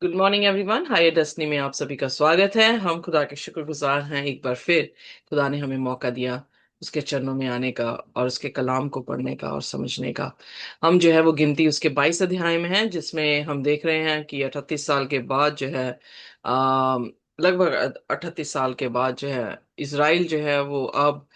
Good morning everyone. Hi डस्नी में आप सभी का स्वागत है। हम खुदा के शुक्रगुजार हैं एक बार फिर। खुदा ने हमें मौका दिया उसके चरणों में आने का और उसके कलाम को पढ़ने का और समझने का। हम जो है वो गिनती उसके 22 अध्याय में है, जिसमें हम देख रहे हैं कि 38 साल के बाद जो है आ, लगभग 38 साल के बाद जो है इसराइल जो है वो अब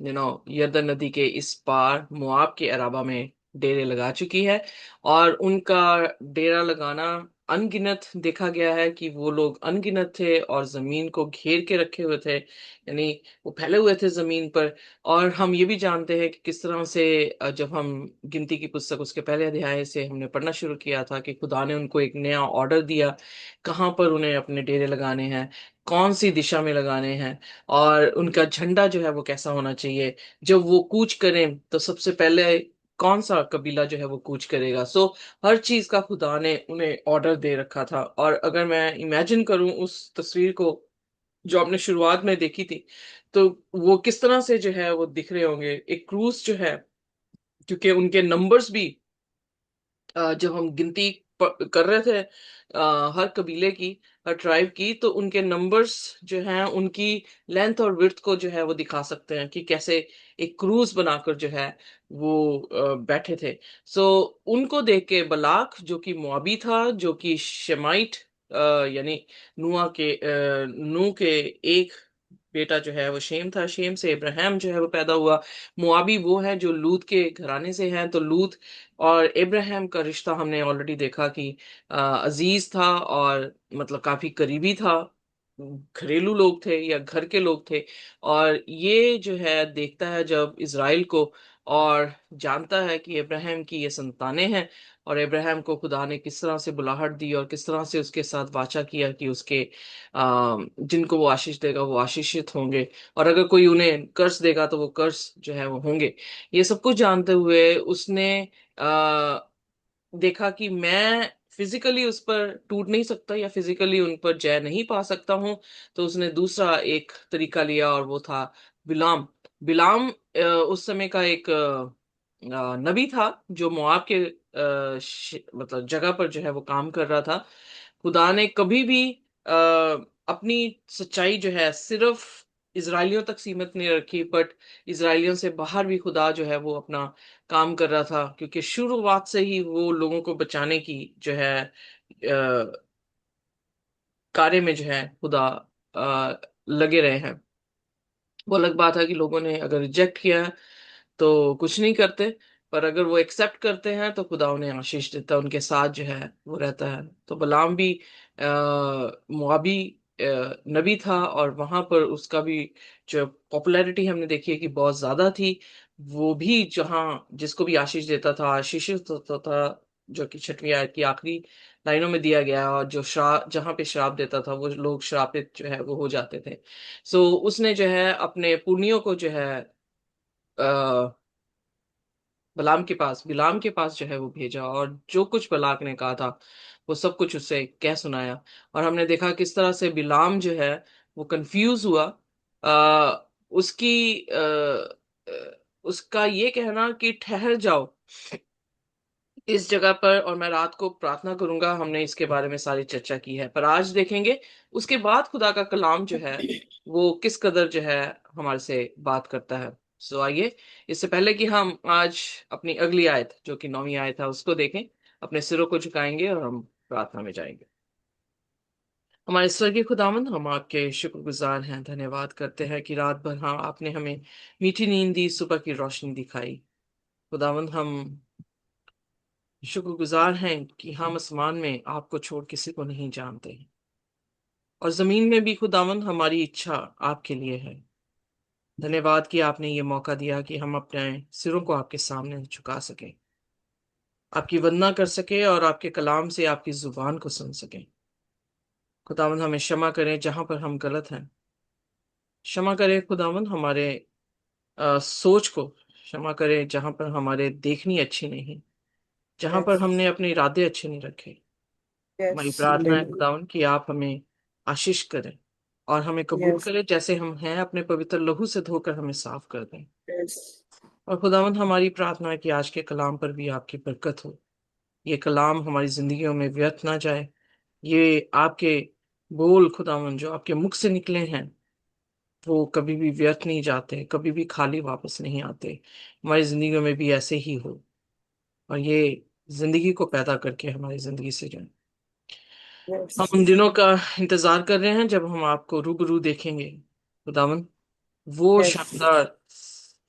यरदन नदी के इस पार मोआब के अराबा में डेरे लगा चुकी है। और उनका डेरा लगाना अनगिनत देखा गया है कि वो लोग अनगिनत थे और जमीन को घेर के रखे हुए थे, यानी वो फैले हुए थे जमीन पर। और हम ये भी जानते हैं कि किस तरह से जब हम गिनती की पुस्तक उसके पहले अध्याय से हमने पढ़ना शुरू किया था कि खुदा ने उनको एक नया ऑर्डर दिया कहाँ पर उन्हें अपने डेरे लगाने हैं, कौन सी दिशा में लगाने हैं, और उनका झंडा जो है वो कैसा होना चाहिए। जब वो कूच करें तो सबसे पहले कौन सा कबीला जो है वो कूच करेगा। सो हर चीज का खुदा ने उन्हें ऑर्डर दे रखा था। और अगर मैं इमेजिन करूं उस तस्वीर को जो आपने शुरुआत में देखी थी, तो वो किस तरह से जो है वो दिख रहे होंगे एक क्रूज जो है, क्योंकि उनके नंबर्स भी जब हम गिनती कर रहे थे हर कबीले की, हर ट्राइब की, तो उनके नंबर्स जो हैं उनकी लेंथ और विड्थ को जो है वो दिखा सकते हैं कि कैसे एक क्रूज बनाकर जो है वो बैठे थे। सो उनको देख के बलाक जो कि मोआबी था, जो कि शेमाइट यानी नूह के एक बेटा जो है वो शेम था, शेम से इब्राहिम जो है वो पैदा हुआ। मोआबी वो है जो लूत के घराने से हैं। तो लूत और इब्राहिम का रिश्ता हमने ऑलरेडी देखा कि अजीज था और मतलब काफी करीबी था। घरेलू लोग थे या घर के लोग थे। और ये जो है देखता है जब इज़राइल को और जानता है कि इब्राहिम की ये संतानें हैं, और इब्राहिम को खुदा ने किस तरह से बुलाहट दी और किस तरह से उसके साथ वाचा किया कि उसके जिनको वो आशीष देगा वो आशीषित होंगे, और अगर कोई उन्हें कर्ज देगा तो वो कर्ज जो है वो होंगे। ये सब कुछ जानते हुए उसने आ, देखा कि मैं फिजिकली उस पर टूट नहीं सकता या फिजिकली उन पर जय नहीं पा सकता हूं। तो उसने दूसरा एक तरीका लिया और वो था बिलाम। बिलाम उस समय का एक नबी था जो मोआब के मतलब जगह पर जो है वो काम कर रहा था। खुदा ने कभी भी अपनी सच्चाई जो है सिर्फ इजरायलियों तक सीमित नहीं रखी, बट इजरायलियों से बाहर भी खुदा जो है वो अपना काम कर रहा था, क्योंकि शुरुआत से ही वो लोगों को बचाने की जो है कार्य में जो है खुदा लगे रहे हैं। वो अलग बात है कि लोगों ने अगर रिजेक्ट किया है तो कुछ नहीं करते, पर अगर वो एक्सेप्ट करते हैं तो खुदा उन्हें आशीष देता है, उनके साथ जो है वो रहता है। तो बलाम भी मुआबी नबी था, और वहां पर उसका भी जो पॉपुलैरिटी हमने देखी है कि बहुत ज्यादा थी। वो भी जहां जिसको भी आशीष देता था आशीषित होता था, जो कि 6वीं आयत की आखिरी लाइनों में दिया गया। और जो श्राप जहां पे श्राप देता था वो लोग श्रापित जो है वो हो जाते थे। सो उसने जो है अपने पुर्नियों को जो है बिलाम के पास जो है वो भेजा, और जो कुछ बलाक ने कहा था वो सब कुछ उससे कह सुनाया। और हमने देखा किस तरह से बिलाम जो है वो कंफ्यूज हुआ। उसकी उसका ये कहना कि ठहर जाओ इस जगह पर और मैं रात को प्रार्थना करूंगा, हमने इसके बारे में सारी चर्चा की है। पर आज देखेंगे उसके बाद खुदा का कलाम जो है वो किस कदर जो है हमारे से बात करता है। सो आइए, इससे पहले कि हम आज अपनी अगली आयत जो कि 9वीं आयत है उसको देखें, अपने सिरों को झुकाएंगे और हम प्रार्थना में जाएंगे। हमारे स्वर्गीय खुदावंद, हम आपके शुक्रगुजार हैं, धन्यवाद करते हैं कि रात भर हाँ आपने हमें मीठी नींद दी, सुबह की रोशनी दिखाई। खुदावंद, हम शुक्रगुजार हैं कि हम आसमान में आपको छोड़ किसी को नहीं जानते, और जमीन में भी खुदावंद हमारी इच्छा आपके लिए है। धन्यवाद कि आपने ये मौका दिया कि हम अपने सिरों को आपके सामने झुका सकें, आपकी वंदना कर सके और आपके कलाम से आपकी जुबान को सुन सकें। खुदावंद, हमें क्षमा करें जहां पर हम गलत हैं। क्षमा करें खुदावंद हमारे सोच को। क्षमा करें जहां पर हमारे देखनी अच्छी नहीं, जहां पर Yes, हमने अपने इरादे अच्छे नहीं रखे। हमारी yes, प्रार्थना है hallelujah. खुदावन कि आप हमें आशीष करें और हमें कबूल Yes, करें जैसे हम हैं, अपने पवित्र लहू से धोकर हमें साफ कर दें। yes, और खुदावन, हमारी प्रार्थना है कि आज के कलाम पर भी आपकी बरकत हो, ये कलाम हमारी जिंदगियों में व्यर्थ ना जाए। ये आपके बोल खुदावन जो आपके मुख से निकले हैं वो कभी भी व्यर्थ नहीं जाते, कभी भी खाली वापस नहीं आते। हमारी जिंदगियों में भी ऐसे ही हो, और ये जिंदगी को पैदा करके हमारी जिंदगी से जाए। हम यस। उन दिनों का इंतजार कर रहे हैं जब हम आपको रूबरू देखेंगे खुदावन। वो यस। शानदार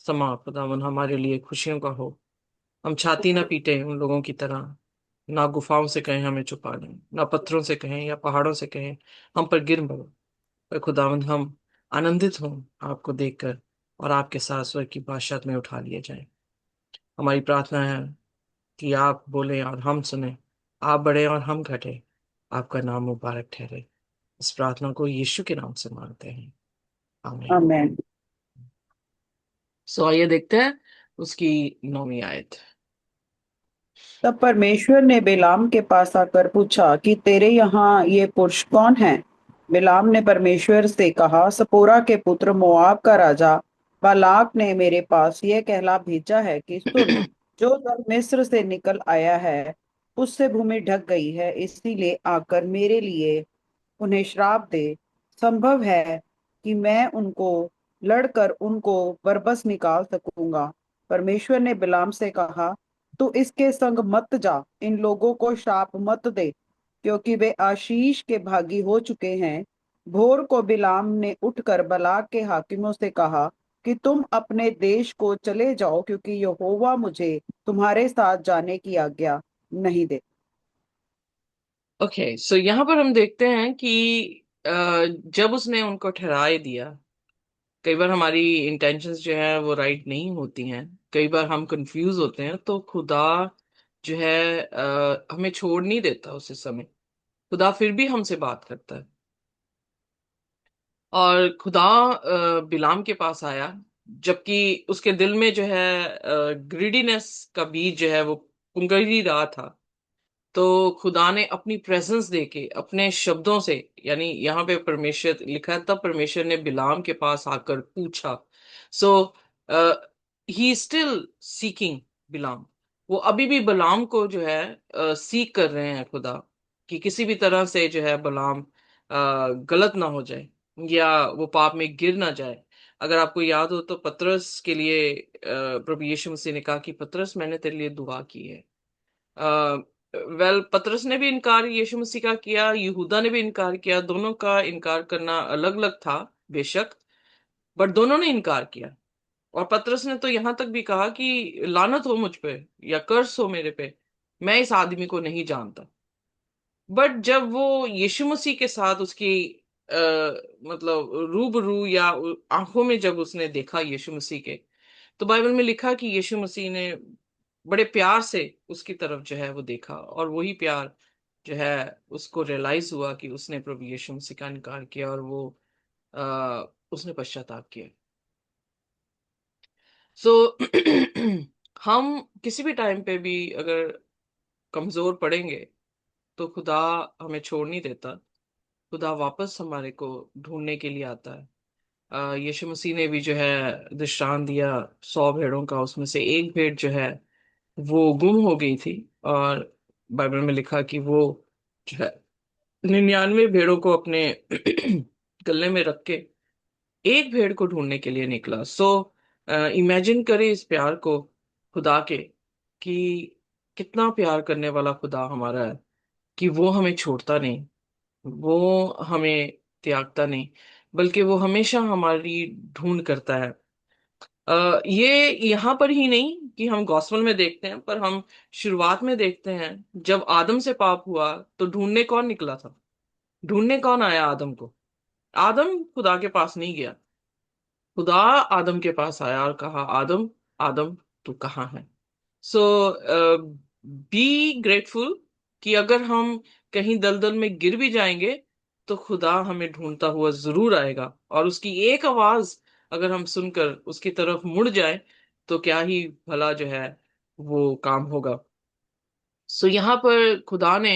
समा खुदावन हमारे लिए खुशियों का हो। हम छाती ना पीटे उन लोगों की तरह, ना गुफाओं से कहें हमें छुपा लें, ना पत्थरों से कहें या पहाड़ों से कहें हम पर गिर पड़ो। पर खुदावंद हम आनंदित हों आपको देखकर, और आपके साथ स्वर्ग की बादशाहत में उठा लिए जाएं। हमारी प्रार्थना है कि आप बोले और हम सुने, आप बढ़े और हम घटे, आपका नाम मुबारक ठहरे। इस प्रार्थना को यीशु के नाम से मांगते हैं, आमीन। आमेन। सो आइए देखते हैं उसकी 9वीं आयत। तब परमेश्वर ने बिलाम के पास आकर पूछा कि तेरे यहाँ ये पुरुष कौन है। बिलाम ने परमेश्वर से कहा, सपोरा के पुत्र मोआब का राजा बालाक ने मेरे पास यह कहला भेजा है कि सुन, जो दल मिस्र से निकल आया है उससे भूमि ढक गई है, इसीलिए आकर मेरे लिए उन्हें श्राप दे। संभव है कि मैं उनको लड़कर उनको बरबस निकाल सकूंगा। परमेश्वर ने बिलाम से कहा, तू इसके संग मत जा, इन लोगों को श्राप मत दे, क्योंकि वे आशीष के भागी हो चुके हैं। भोर को बिलाम ने उठकर बलाक के हाकिमों से कहा कि तुम अपने देश को चले जाओ, क्योंकि यहोवा मुझे तुम्हारे साथ जाने की आज्ञा नहीं दे। ओके, सो यहाँ पर हम देखते हैं कि अ, जब उसने उनको ठहराए दिया। कई बार हमारी इंटेंशंस जो है वो राइट नहीं होती हैं, कई बार हम कंफ्यूज होते हैं, तो खुदा जो है हमें छोड़ नहीं देता उस समय। खुदा फिर भी हमसे बात करता है। और खुदा बिलाम के पास आया, जबकि उसके दिल में जो है ग्रीडीनेस का बीज जो है वो पुंगरी ही रहा था। तो खुदा ने अपनी प्रेजेंस देके अपने शब्दों से, यानी यहाँ पे परमेश्वर लिखा है, तब परमेश्वर ने बिलाम के पास आकर पूछा। सो ही स्टिल सीकिंग बिलाम। वो अभी भी बिलाम को जो है सीख कर रहे हैं खुदा, कि किसी भी तरह से जो है बिलाम गलत ना हो जाए या वो पाप में गिर ना जाए। अगर आपको याद हो तो पतरस के लिए प्रभु यीशु मसीह ने कहा कि पतरस मैंने तेरे लिए दुआ की है। पतरस ने भी इनकार यीशु मसीह का किया, यहूदा ने भी इनकार किया। दोनों का इनकार करना अलग अलग था बेशक, बट दोनों ने इनकार किया। और पतरस ने तो यहां तक भी कहा कि लानत हो मुझ पे या कर्स हो मेरे पे, मैं इस आदमी को नहीं जानता। बट जब वो यीशु मसीह के साथ उसकी आ, मतलब रूबरू या आंखों में जब उसने देखा यीशु मसीह के, तो बाइबल में लिखा कि यीशु मसीह ने बड़े प्यार से उसकी तरफ जो है वो देखा, और वही प्यार जो है उसको रियलाइज हुआ कि उसने प्रभु यीशु मसीह का इनकार किया, और वो उसने पश्चाताप किया। सो हम किसी भी टाइम पे भी अगर कमजोर पड़ेंगे तो खुदा हमें छोड़ नहीं देता। खुदा वापस हमारे को ढूंढने के लिए आता है। यीशु मसीह ने भी जो है दृष्टांत दिया 100 भेड़ों का, उसमें से एक भेड़ जो है वो गुम हो गई थी। और बाइबल में लिखा कि वो जो है 99 भेड़ों को अपने गले में रख के एक भेड़ को ढूंढने के लिए निकला। सो इमेजिन करें इस प्यार को खुदा के, कि कितना प्यार करने वाला खुदा हमारा है, कि वो हमें छोड़ता नहीं, वो हमें त्यागता नहीं, बल्कि वो हमेशा हमारी ढूंढ करता है। ये यहाँ पर ही नहीं कि हम गॉस्पेल में देखते हैं, पर हम शुरुआत में देखते हैं जब आदम से पाप हुआ तो ढूंढने कौन निकला था? ढूंढने कौन आया आदम को? आदम खुदा के पास नहीं गया, खुदा आदम के पास आया और कहा, आदम, आदम, तू कहाँ है? सो बी ग्रेटफुल कि अगर हम कहीं दलदल में गिर भी जाएंगे तो खुदा हमें ढूंढता हुआ जरूर आएगा, और उसकी एक आवाज अगर हम सुनकर उसकी तरफ मुड़ जाए तो क्या ही भला जो है वो काम होगा। सो यहाँ पर खुदा ने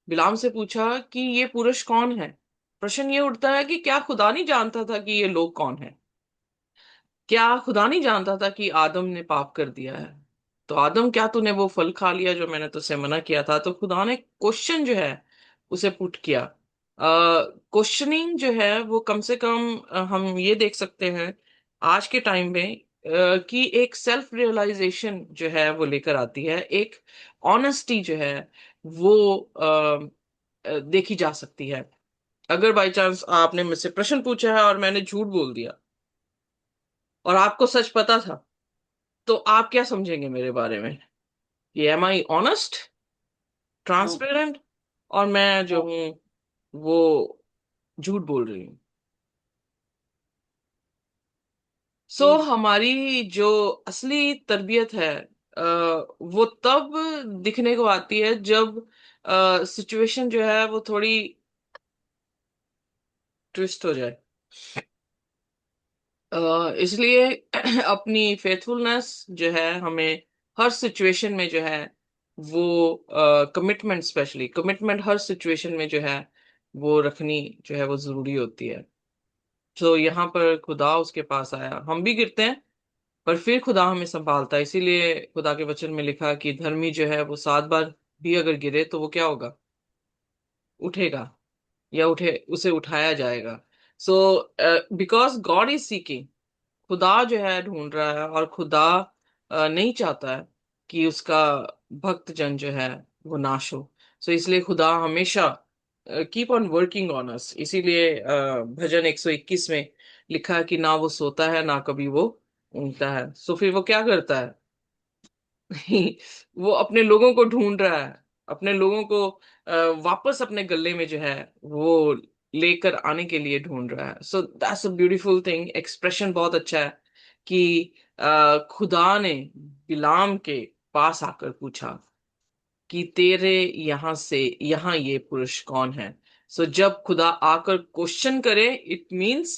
बिलाम से पूछा कि ये पुरुष कौन है। प्रश्न ये उठता है कि क्या खुदा नहीं जानता था कि ये लोग कौन है? क्या खुदा नहीं जानता था कि आदम ने पाप कर दिया है? तो आदम, क्या तूने वो फल खा लिया जो मैंने तुझसे मना किया था? तो खुदा ने क्वेश्चन जो है उसे पुट किया। क्वेश्चनिंग जो है वो कम से कम हम ये देख सकते हैं आज के टाइम में कि एक सेल्फ रियलाइजेशन जो है वो लेकर आती है, एक ऑनेस्टी जो है वो देखी जा सकती है। अगर बाई चांस आपने मुझसे प्रश्न पूछा है और मैंने झूठ बोल दिया और आपको सच पता था, तो आप क्या समझेंगे मेरे बारे में? ये एम आई ऑनेस्ट, नो। ट्रांसपेरेंट, और मैं जो हूं वो झूठ बोल रही हूँ? सो जी। हमारी जो असली तरबियत है वो तब दिखने को आती है जब सिचुएशन जो है वो थोड़ी ट्विस्ट हो जाए। इसलिए अपनी फेथफुलनेस जो है हमें हर सिचुएशन में जो है वो कमिटमेंट, स्पेशली कमिटमेंट हर सिचुएशन में जो है वो रखनी जो है वो जरूरी होती है। तो यहाँ पर खुदा उसके पास आया, हम भी गिरते हैं पर फिर खुदा हमें संभालता है। इसीलिए खुदा के वचन में लिखा कि धर्मी जो है वो 7 बार भी अगर गिरे तो वो क्या होगा? उठेगा, या उठे उसे उठाया जाएगा। So because God is seeking, खुदा जो है ढूंढ रहा है, और खुदा नहीं चाहता है कि उसका भक्त जन जो है वो नाश हो। सो इसलिए खुदा हमेशा keep on working on us. इसीलिए भजन 121 में लिखा है कि ना वो सोता है ना कभी वो ऊँगता है। सो फिर वो क्या करता है? वो अपने लोगों को ढूंढ रहा है, अपने लोगों को वापस अपने गले में जो है वो लेकर आने के लिए ढूंढ रहा है। So that's a beautiful thing, expression बहुत अच्छा है कि खुदा ने बिलाम के पास आकर पूछा कि तेरे यहाँ से यहाँ ये पुरुष कौन है? सो जब खुदा आकर क्वेश्चन करे, इट मीन्स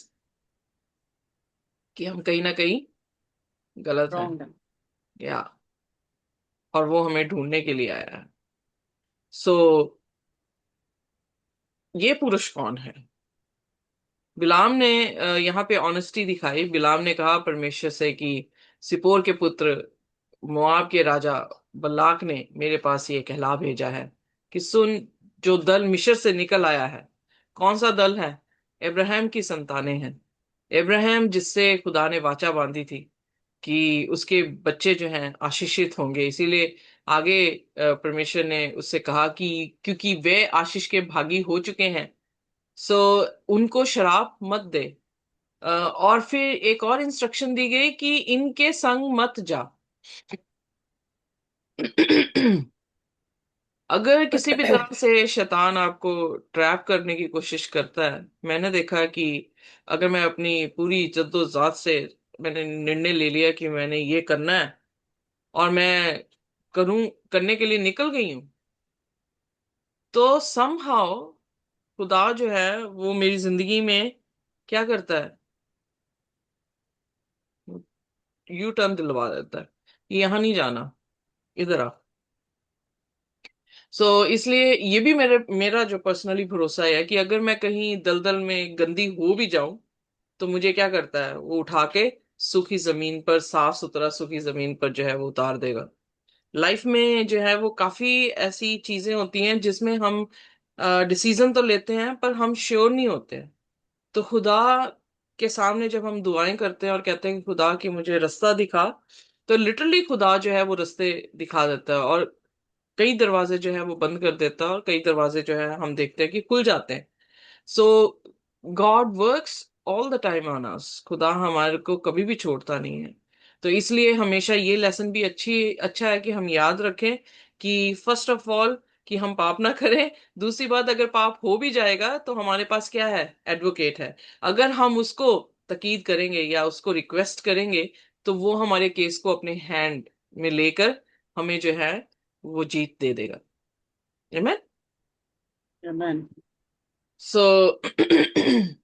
कि हम कहीं ना कहीं गलत हैं। रॉन्ग है। या और वो हमें ढूंढने के लिए आया है। सो ये पुरुष कौन है? बिलाम ने यहाँ पे ऑनेस्टी दिखाई। बिलाम ने कहा परमेश्वर से कि सिपोर के पुत्र मोआब के राजा बल्लाक ने मेरे पास ये कहला भेजा है कि सुन, जो दल मिस्र से निकल आया है, कौन सा दल है? अब्राहम की संतानें हैं। अब्राहम जिससे खुदा ने वाचा बांधी थी कि उसके बच्चे जो हैं आशीषित होंगे। इसीलिए आगे परमेश्वर ने उससे कहा कि क्योंकि वे आशीष के भागी हो चुके हैं, सो उनको शराब मत दे। और फिर एक और इंस्ट्रक्शन दी गई कि इनके संग मत जा। अगर किसी भी तरह से शैतान आपको ट्रैप करने की कोशिश करता है, मैंने देखा है कि अगर मैं अपनी पूरी जद्दोजहद से मैंने निर्णय ले लिया कि मैंने ये करना है और मैं करूं, करने के लिए निकल गई हूं, तो समहाउ खुदा जो है वो मेरी जिंदगी में क्या करता है? यू टर्न दिलवा देता है कि यहाँ नहीं जाना, इधर आ। इसलिए ये भी मेरा जो पर्सनली भरोसा है कि अगर मैं कहीं दलदल में गंदी हो भी जाऊं, तो मुझे क्या करता है? वो उठा के सूखी जमीन पर, साफ सुथरा सूखी जमीन पर जो है वो उतार देगा। लाइफ में जो है वो काफी ऐसी चीजें होती हैं जिसमें हम डिसीजन तो लेते हैं पर हम श्योर नहीं होते हैं। तो खुदा के सामने जब हम दुआएं करते हैं और कहते हैं कि खुदा की मुझे रास्ता दिखा, तो लिटरली खुदा जो है वो रास्ते दिखा देता है, और कई दरवाजे जो है वो बंद कर देता है और कई दरवाजे जो है हम देखते हैं कि खुल जाते हैं। So God works all the time on us. खुदा हमारे को कभी भी छोड़ता नहीं है। तो इसलिए हमेशा ये लेसन भी अच्छा है कि हम याद रखें कि फर्स्ट ऑफ ऑल कि हम पाप ना करें। दूसरी बात, अगर पाप हो भी जाएगा तो हमारे पास क्या है? एडवोकेट है। अगर हम उसको तकीद करेंगे या उसको रिक्वेस्ट करेंगे, तो वो हमारे केस को अपने हैंड में लेकर हमें जो है वो जीत दे देगा। Amen? आमेन। सो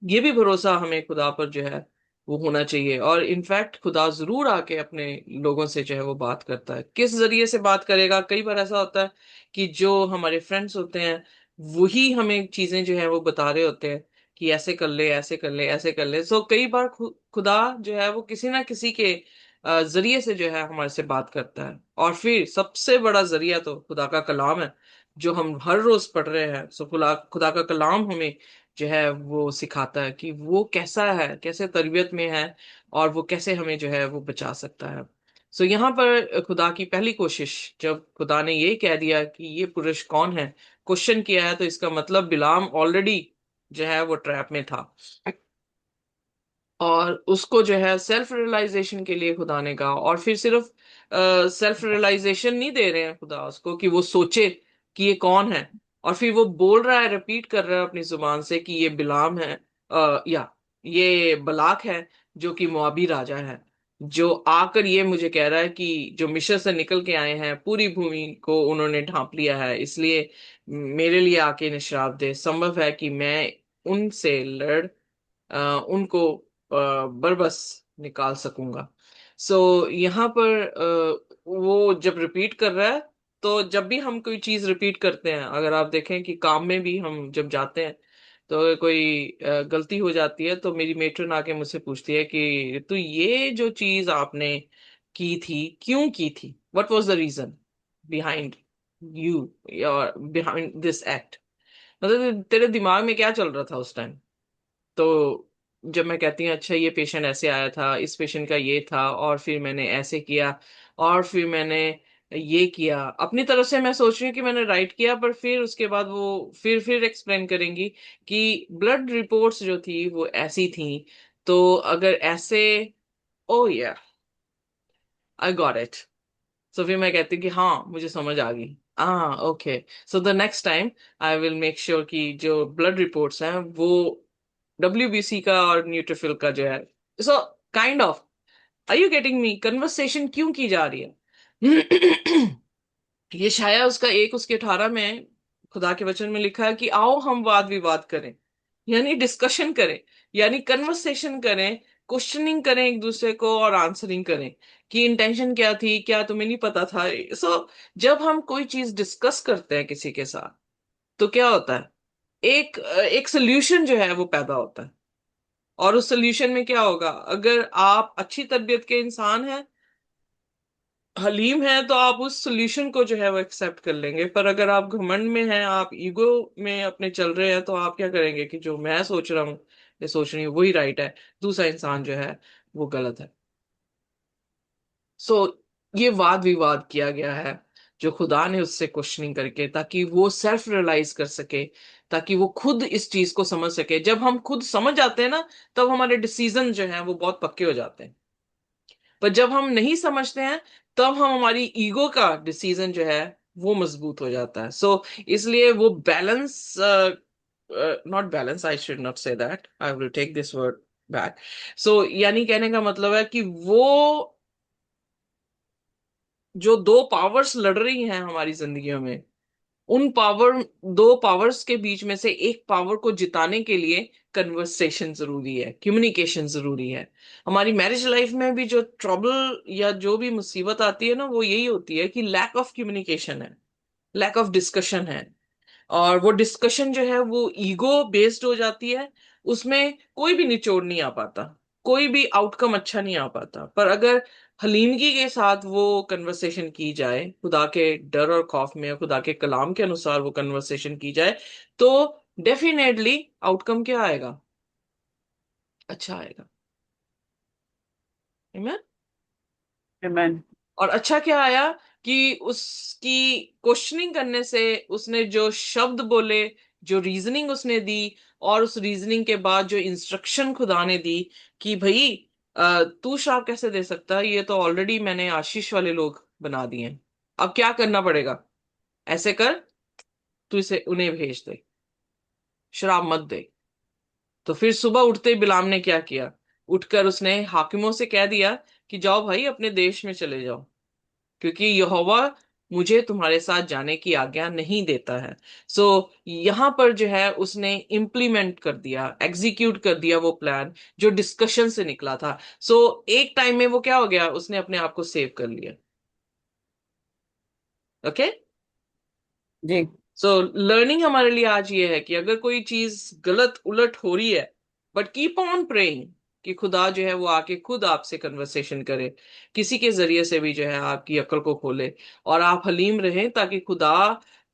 ये भी भरोसा हमें खुदा पर जो है वो होना चाहिए। और इनफैक्ट खुदा जरूर आके अपने लोगों से जो है वो बात करता है। किस जरिए से बात करेगा? कई बार ऐसा होता है कि जो हमारे फ्रेंड्स होते हैं वही हमें चीजें जो है वो बता रहे होते हैं कि ऐसे कर ले, ऐसे कर ले, ऐसे कर ले। सो कई बार खुदा जो है वो किसी ना किसी के जरिए से जो है हमारे से बात करता है। और फिर सबसे बड़ा जरिया तो खुदा का कलाम है, जो हम हर रोज पढ़ रहे हैं। सो खुदा खुदा का कलाम हमें जो है वो सिखाता है कि वो कैसा है, कैसे तरबियत में है, और वो कैसे हमें जो है वो बचा सकता है। सो यहाँ पर खुदा की पहली कोशिश, जब खुदा ने ये कह दिया कि ये पुरुष कौन है, क्वेश्चन किया है, तो इसका मतलब बिलाम ऑलरेडी जो है वो ट्रैप में था। और उसको जो है सेल्फ रियलाइजेशन के लिए खुदा ने कहा। और फिर सिर्फ सेल्फ रियलाइजेशन नहीं दे रहे हैं खुदा उसको कि वो सोचे कि ये कौन है, और फिर वो बोल रहा है, रिपीट कर रहा है अपनी जुबान से कि ये बिलाम है, या ये बलाक है, जो कि मोआबी राजा है, जो आकर ये मुझे कह रहा है कि जो मिस्र से निकल के आए हैं पूरी भूमि को उन्होंने ढांप लिया है, इसलिए मेरे लिए आके निश्राप दे। संभव है कि मैं उनसे लड़ उनको बरबस निकाल सकूंगा। सो यहाँ पर वो जब रिपीट कर रहा है, तो जब भी हम कोई चीज रिपीट करते हैं, अगर आप देखें कि काम में भी हम जब जाते हैं, तो अगर कोई गलती हो जाती है, तो मेरी मेट्रन आके मुझसे पूछती है कि तो ये जो चीज आपने की थी, क्यों की थी, what was the reason behind you, और बिहाइंड दिस एक्ट, मतलब तेरे दिमाग में क्या चल रहा था उस टाइम। तो जब मैं कहती हूँ अच्छा ये पेशेंट ऐसे आया था, इस पेशेंट का ये था, और फिर मैंने ऐसे किया, और फिर मैंने ये किया, अपनी तरफ से मैं सोच रही हूँ कि मैंने राइट किया, पर फिर उसके बाद वो फिर एक्सप्लेन करेंगी कि ब्लड रिपोर्ट्स जो थी वो ऐसी थी, तो अगर ऐसे, ओ या आई गॉट इट। सो फिर मैं कहती हूँ कि हाँ मुझे समझ आ गई, हाँ okay. So the next time I will make sure कि जो ब्लड रिपोर्ट्स हैं वो WBC का और न्यूट्रोफिल का जो है। So kind of, are you getting me, conversation क्यों की जा रही है? ये शायद उसका एक, उसके 18 में खुदा के वचन में लिखा है कि आओ हम वाद विवाद करें, यानी डिस्कशन करें, यानी कन्वर्सेशन करें, क्वेश्चनिंग करें एक दूसरे को, और आंसरिंग करें कि इंटेंशन क्या थी, क्या तुम्हें नहीं पता था। जब हम कोई चीज डिस्कस करते हैं किसी के साथ, तो क्या होता है, एक एक सोल्यूशन जो है वो पैदा होता है। और उस सोल्यूशन में क्या होगा, अगर आप अच्छी तबीयत के इंसान हैं, हलीम है, तो आप उस सोल्यूशन को जो है वो एक्सेप्ट कर लेंगे। पर अगर आप घमंड में हैं, आप ईगो में अपने चल रहे हैं, तो आप क्या करेंगे कि जो मैं सोच रहा हूँ या सोच रही हूँ वही राइट है, दूसरा इंसान जो है वो गलत है। सो ये वाद विवाद किया गया है, जो खुदा ने उससे क्वेश्चनिंग करके, ताकि वो सेल्फ रियलाइज कर सके, ताकि वो खुद इस चीज को समझ सके। जब हम खुद समझ जाते हैं ना, तब हमारे डिसीजन जो हैं वो बहुत पक्के हो जाते हैं। पर जब हम नहीं समझते हैं, तब हम हमारी ईगो का डिसीजन जो है वो मजबूत हो जाता है। इसलिए वो balance, not balance, I should not say that, I will take this word back. यानी कहने का मतलब है कि वो जो दो पावर्स लड़ रही हैं हमारी जिंदगियों में, उन पावर, दो पावर्स के बीच में से एक पावर को जिताने के लिए कन्वर्सेशन जरूरी है, कम्युनिकेशन जरूरी है। हमारी मैरिज लाइफ में भी जो ट्रबल या जो भी मुसीबत आती है ना, वो यही होती है कि लैक ऑफ कम्युनिकेशन है, लैक ऑफ डिस्कशन है। और वो डिस्कशन जो है वो ईगो बेस्ड हो जाती है, उसमें कोई भी निचोड़ नहीं आ पाता, कोई भी आउटकम अच्छा नहीं आ पाता। पर अगर हलीमगी के साथ वो कन्वर्सेशन की जाए, खुदा के डर और खौफ में, खुदा के कलाम के अनुसार वो कन्वर्सेशन की जाए, तो डेफिनेटली आउटकम क्या आएगा, अच्छा आएगा। Amen? Amen. और अच्छा क्या आया कि उसकी क्वेश्चनिंग करने से उसने जो शब्द बोले, जो रीजनिंग उसने दी, और उस रीजनिंग के बाद जो इंस्ट्रक्शन खुदा ने दी कि भाई तू श्राप कैसे दे सकता है, ये तो ऑलरेडी मैंने आशीष वाले लोग बना दिए हैं। अब क्या करना पड़ेगा, ऐसे कर, तू इसे उन्हें भेज दे, श्राप मत दे। तो फिर सुबह उठते ही बिलाम ने क्या किया, उठकर उसने हाकिमों से कह दिया कि जाओ भाई अपने देश में चले जाओ, क्योंकि यहोवा मुझे तुम्हारे साथ जाने की आज्ञा नहीं देता है। सो यहां पर जो है उसने इम्प्लीमेंट कर दिया, एग्जीक्यूट कर दिया वो प्लान जो डिस्कशन से निकला था। एक टाइम में वो क्या हो गया, उसने अपने आप को सेव कर लिया। ओके। जी। लर्निंग हमारे लिए आज ये है कि अगर कोई चीज गलत उलट हो रही है, बट कीप ऑन प्रेइंग, कि खुदा जो है वो आके खुद आपसे कन्वर्सेशन करे, किसी के जरिए से भी जो है आपकी अक्ल को खोले, और आप हलीम रहें ताकि खुदा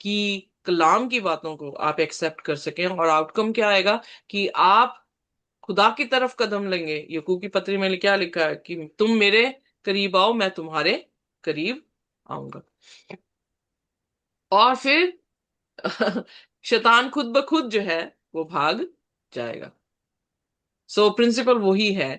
की कलाम की बातों को आप एक्सेप्ट कर सकें। और आउटकम क्या आएगा कि आप खुदा की तरफ कदम लेंगे। यकूब की पत्री में क्या लिखा है कि तुम मेरे करीब आओ, मैं तुम्हारे करीब आऊंगा। और फिर शैतान खुद ब खुद जो है वो भाग जाएगा। सो प्रिंसिपल वही है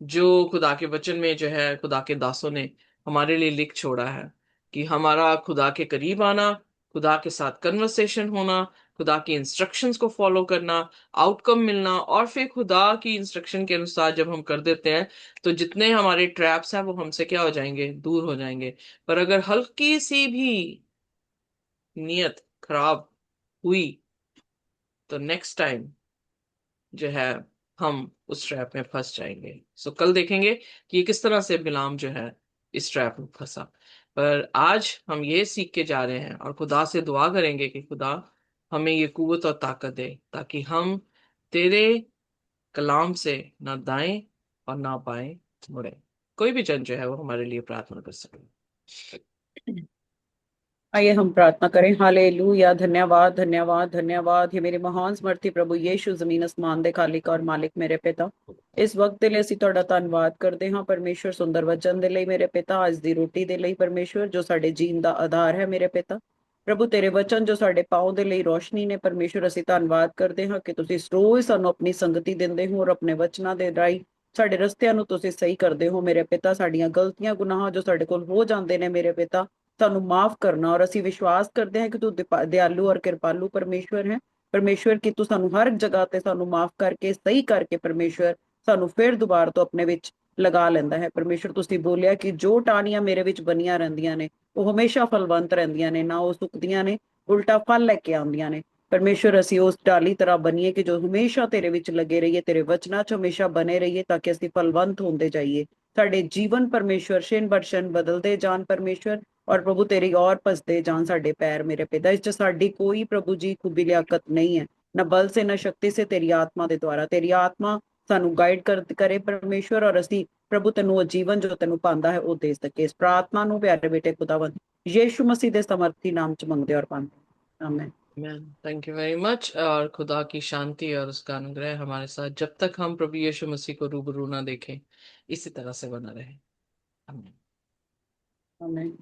जो खुदा के वचन में जो है खुदा के दासों ने हमारे लिए लिख छोड़ा है, कि हमारा खुदा के करीब आना, खुदा के साथ कन्वर्सेशन होना, खुदा की इंस्ट्रक्शंस को फॉलो करना, आउटकम मिलना, और फिर खुदा की इंस्ट्रक्शन के अनुसार जब हम कर देते हैं तो जितने हमारे ट्रैप्स हैं वो हमसे क्या हो जाएंगे, दूर हो जाएंगे। पर अगर हल्की सी भी नियत खराब हुई तो नेक्स्ट टाइम जो है हम उस ट्रैप में फंस जाएंगे। सो कल देखेंगे कि किस तरह से बिलाम जो है इस ट्रैप में फंसा। पर आज हम ये सीख के जा रहे हैं और खुदा से दुआ करेंगे कि खुदा हमें ये कुव्वत और ताकत दे ताकि हम तेरे कलाम से ना दाएं और ना बाएं मुड़े। कोई भी जन जो है वो हमारे लिए प्रार्थना कर सके। आइए हम प्रार्थना करें। हालेलुया। धन्यवाद धन्यवाद धन्यवाद। हे मेरे महान समर्थी प्रभु यीशु, ਜ਼ਮੀਨ ਅਸਮਾਨ ਦੇ ਖਾਲਿਕ ਔਰ ਮਾਲਿਕ ਮੇਰੇ ਪਿਤਾ, ਇਸ ਵਕਤ ਦੇ ਲਈ ਅਸੀਂ ਤੁਹਾਡਾ ਧੰਨਵਾਦ ਕਰਦੇ ਹਾਂ ਪਰਮੇਸ਼ਵਰ, ਸੁੰਦਰ ਵਚਨ ਦੇ ਲਈ ਮੇਰੇ ਪਿਤਾ, ਅੱਜ ਦੀ ਰੋਟੀ ਦੇ ਲਈ ਪਰਮੇਸ਼ਵਰ ਜੋ ਸਾਡੇ ਜੀਣ ਦਾ ਆਧਾਰ ਹੈ ਮੇਰੇ ਪਿਤਾ। ਪ੍ਰਭੂ ਤੇਰੇ ਵਚਨ ਜੋ ਸਾਡੇ ਪਾਉ ਦੇ ਲਈ ਰੋਸ਼ਨੀ ਨੇ ਪਰਮੇਸ਼ਵਰ, ਅਸੀਂ ਧੰਨਵਾਦ ਕਰਦੇ ਹਾਂ ਕਿ ਤੁਸੀਂ ਰੋਜ਼ ਸਾਨੂੰ ਆਪਣੀ ਸੰਗਤੀ ਦਿੰਦੇ ਹੋ ਔਰ ਆਪਣੇ ਵਚਨਾਂ ਦੇ ਰਾਹੀਂ ਸਾਡੇ ਰਸਤਿਆਂ ਨੂੰ ਤੁਸੀਂ ਸਹੀ ਕਰਦੇ ਹੋ ਮੇਰੇ ਪਿਤਾ। ਸਾਡੀਆਂ ਗਲਤੀਆਂ ਗੁਨਾਹਾਂ ਜੋ ਸਾਡੇ ਕੋਲ ਹੋ ਜਾਂਦੇ ਨੇ ਮੇਰੇ ਪਿਤਾ, ਸਾਨੂੰ ਮਾਫ ਕਰਨਾ। ਔਰ ਅਸੀਂ ਵਿਸ਼ਵਾਸ ਕਰਦੇ ਹਾਂ ਕਿ ਤੂੰ ਦਿਆਲੂ ਔਰ ਕਿਰਪਾਲੂ ਪਰਮੇਸ਼ਵਰ ਹੈ ਪਰਮੇਸ਼ਵਰ, ਕਿ ਤੂੰ ਸਾਨੂੰ ਹਰ ਜਗ੍ਹਾ ਤੇ ਸਾਨੂੰ ਮਾਫ ਕਰਕੇ ਸਹੀ ਕਰਕੇ ਪਰਮੇਸ਼ਵਰ ਸਾਨੂੰ ਫਿਰ ਦੁਬਾਰਾ ਤੋਂ ਆਪਣੇ ਵਿੱਚ ਲਗਾ ਲੈਂਦਾ ਹੈ ਪਰਮੇਸ਼ਵਰ। ਤੁਸੀਂ ਬੋਲਿਆ ਕਿ ਜੋ ਟਾਹਣੀਆਂ ਮੇਰੇ ਵਿੱਚ ਬਣੀਆਂ ਰਹਿੰਦੀਆਂ ਨੇ ਉਹ ਹਮੇਸ਼ਾ ਫਲਵੰਤ ਰਹਿੰਦੀਆਂ ਨੇ, ਨਾ ਉਹ ਸੁੱਕਦੀਆਂ ਨੇ, ਉਲਟਾ ਫਲ ਲੈ ਕੇ ਆਉਂਦੀਆਂ ਨੇ ਪਰਮੇਸ਼ਵਰ। ਅਸੀਂ ਉਸ ਟਾਹਲੀ ਤਰ੍ਹਾਂ ਬਣੀਏ ਕਿ ਜੋ ਹਮੇਸ਼ਾ ਤੇਰੇ ਵਿੱਚ ਲੱਗੇ ਰਹੀਏ, ਤੇਰੇ ਵਚਨਾਂ 'ਚ ਹਮੇਸ਼ਾ ਬਨੇ ਰਹੀਏ, ਤਾਂ ਕਿ ਅਸੀਂ ਫਲਵੰਤ ਹੁੰਦੇ ਜਾਈਏ। ਸਾਡੇ ਜੀਵਨ ਪਰਮੇਸ਼ਵਰ ਛਿਨ ਬਰ ਛਿਨ ਬਦਲਦੇ ਜਾਣ ਪਰਮੇਸ਼ਵਰ। ਔਰ ਪ੍ਰਭੂ ਤੇਰੀ ਔਰ ਭਸਦੇ ਜਾਣ ਸਾਡੇ ਪੈਰ ਮੇਰੇ ਪਿਤਾ। ਇਸ 'ਚ ਸਾਡੀ ਕੋਈ ਪ੍ਰਭੂ ਜੀ ਖੂਬੀ ਲਿਆਕਤ ਨਹੀਂ ਹੈ, ਨਾ ਬਲ ਸੇ ਨਾ ਸ਼ਕਤੀ ਸੇ, तेरी आत्मा ਦੇ ਦੁਆਰਾ। तेरी आत्मा ਸਾਨੂੰ ਗਾਈਡ ਕਰੇ ਪਰਮੇਸ਼ਵਰ, ਔਰ ਅਸੀਂ ਪ੍ਰਭੂ ਤੈਨੂੰ ਉਹ ਜੀਵਨ ਜੋ ਤੈਨੂੰ ਪਾਉਂਦਾ ਹੈ ਉਹ ਦੇ ਸਕੇ। ਇਸ ਪ੍ਰਾਰਥਨਾ ਨੂੰ ਪਿਆਰੇ ਬੇਟੇ ਖੁਦਾਵੰਦ यीशु मसीह ਦੇ ਸਮਰਥੀ ਨਾਮ 'ਚ ਮੰਗਦੇ ਔਰ ਪਾਉਂਦੇ आमीन। Ma'am thank you very much. और खुदा की शांति और उसका अनुग्रह हमारे साथ जब तक हम प्रभु यीशु मसीह को रूबरू ना देखें इसी तरह से बना रहे। आमीन। आमीन।